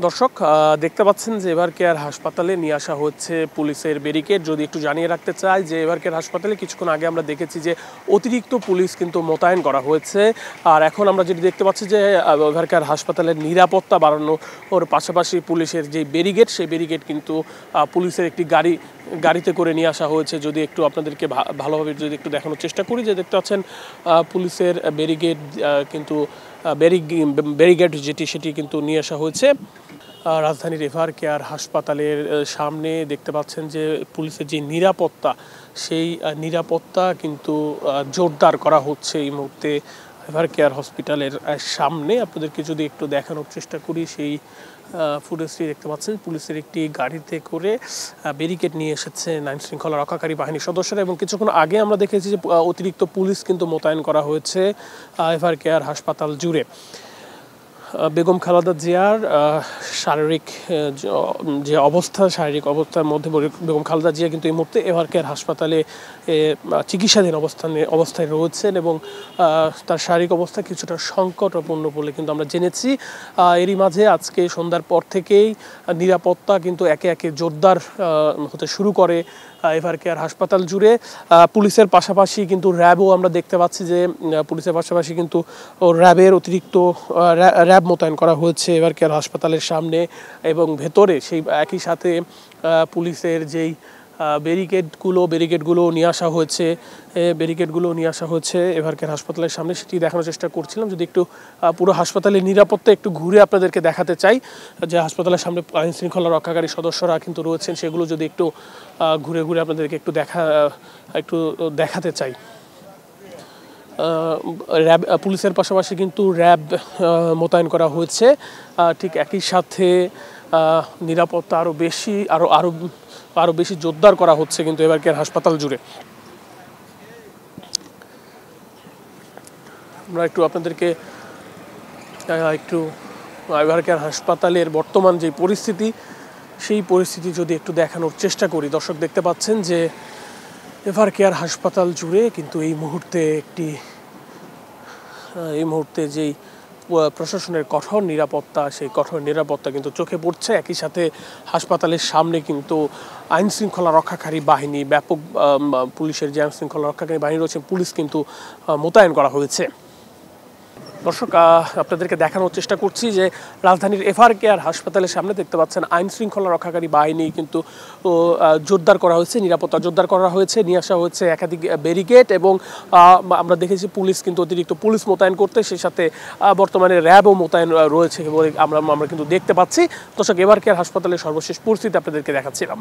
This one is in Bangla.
দর্শক দেখতে পাচ্ছেন যে এভার কেয়ার হাসপাতালে নিয়ে আসা হচ্ছে পুলিশের ব্যারিকেড। যদি একটু জানিয়ে রাখতে চাই যে এভার কেয়ার হাসপাতালে কিছুক্ষণ আগে আমরা দেখেছি যে অতিরিক্ত পুলিশ কিন্তু মোতায়েন করা হয়েছে। আর এখন আমরা যেটি দেখতে পাচ্ছি যে এভার কেয়ার হাসপাতালের নিরাপত্তা বাড়ানোর পাশাপাশি পুলিশের যে ব্যারিকেড সেই ব্যারিকেড কিন্তু পুলিশের একটি গাড়িতে করে নিয়ে আসা হয়েছে। যদি একটু আপনাদেরকে ভালোভাবে যদি একটু দেখানোর চেষ্টা করি, যে দেখতে পাচ্ছেন পুলিশের ব্যারিকেড কিন্তু ব্যারিকেড সেটি কিন্তু নিয়ে আসা হয়েছে রাজধানীর এভার কেয়ার হাসপাতালের সামনে। দেখতে পাচ্ছেন যে পুলিশের যে নিরাপত্তা সেই নিরাপত্তা কিন্তু জোরদার করা হচ্ছে এই মুহূর্তে এভার কেয়ার হসপিটালের সামনে। আপনাদেরকে যদি একটু দেখানোর চেষ্টা করি, সেই ফুটেজটি দেখতে পাচ্ছেন পুলিশের একটি গাড়িতে করে ব্যারিকেড নিয়ে এসেছে আইন শৃঙ্খলা রক্ষাকারী বাহিনীর সদস্যরা। এবং কিছুক্ষণ আগে আমরা দেখেছি যে অতিরিক্ত পুলিশ কিন্তু মোতায়েন করা হয়েছে এভার কেয়ার হাসপাতাল জুড়ে। বেগম খালেদা জিয়ার শারীরিক অবস্থার মধ্যে বেগম খালেদা জিয়া কিন্তু এই মুহূর্তে এভার কেয়ার হাসপাতালে চিকিৎসাধীন অবস্থায় রয়েছেন এবং তার শারীরিক অবস্থা কিছুটা সংকটাপন্ন বলে কিন্তু আমরা জেনেছি। এরই মাঝে আজকে সন্ধ্যার পর থেকেই নিরাপত্তা কিন্তু একে একে জোরদার হতে শুরু করে এভার কেয়ার হাসপাতাল জুড়ে। পুলিশের পাশাপাশি কিন্তু র্যাবও আমরা দেখতে পাচ্ছি যে পুলিশের পাশাপাশি কিন্তু র্যাবের অতিরিক্ত র্যাব মোতায়েন করা হয়েছে এভার কেয়ার হাসপাতালের সামনে এবং ভেতরে। সেই একই সাথে পুলিশের যেই ব্যারিকেডগুলো নিয়ে আসা হয়েছে এভার কেয়ার হাসপাতালের সামনে, সেটি দেখানোর চেষ্টা করছিলাম। যদি একটু পুরো হাসপাতালের নিরাপত্তা একটু ঘুরে আপনাদেরকে দেখাতে চাই, যে হাসপাতালের সামনে আইন শৃঙ্খলা রক্ষাকারী সদস্যরা কিন্তু রয়েছেন, সেগুলো যদি একটু ঘুরে আপনাদেরকে একটু দেখাতে চাই। র্যাব পুলিশের পাশাপাশি কিন্তু র্যাব মোতায়েন করা হয়েছে। ঠিক একই সাথে নিরাপত্তা আরও বেশি জোরদার করা হচ্ছে কিন্তু এভার কেয়ার হাসপাতাল জুড়ে। আমরা একটু আপনাদেরকে এভার কেয়ার হাসপাতালের বর্তমান যে পরিস্থিতি সেই পরিস্থিতি যদি একটু দেখানোর চেষ্টা করি। দর্শক দেখতে পাচ্ছেন যে এভার কেয়ার হাসপাতাল জুড়ে কিন্তু এই মুহূর্তে যেই প্রশাসনের কঠোর নিরাপত্তা কিন্তু চোখে পড়ছে। একই সাথে হাসপাতালের সামনে কিন্তু আইন শৃঙ্খলা রক্ষাকারী বাহিনী, ব্যাপক পুলিশের যে আইন শৃঙ্খলা রক্ষাকারী বাহিনী রয়েছে, পুলিশ কিন্তু মোতায়েন করা হয়েছে। দর্শক আপনাদেরকে দেখানোর চেষ্টা করছি যে রাজধানীর এভার কেয়ার হাসপাতালের সামনে দেখতে পাচ্ছেন আইন শৃঙ্খলা রক্ষাকারী বাহিনী কিন্তু জোরদার করা হয়েছে, নিরাপত্তা জোরদার করা হয়েছে, নিয়ে আসা হয়েছে একাধিক ব্যারিকেড এবং আমরা দেখেছি পুলিশ কিন্তু অতিরিক্ত পুলিশ মোতায়েন করতে, সেই সাথে বর্তমানে র্যাবও মোতায়েন রয়েছে বলে আমরা কিন্তু দেখতে পাচ্ছি। দর্শক এভার কেয়ার হাসপাতালের সর্বশেষ পরিস্থিতি আপনাদেরকে দেখাচ্ছিলাম।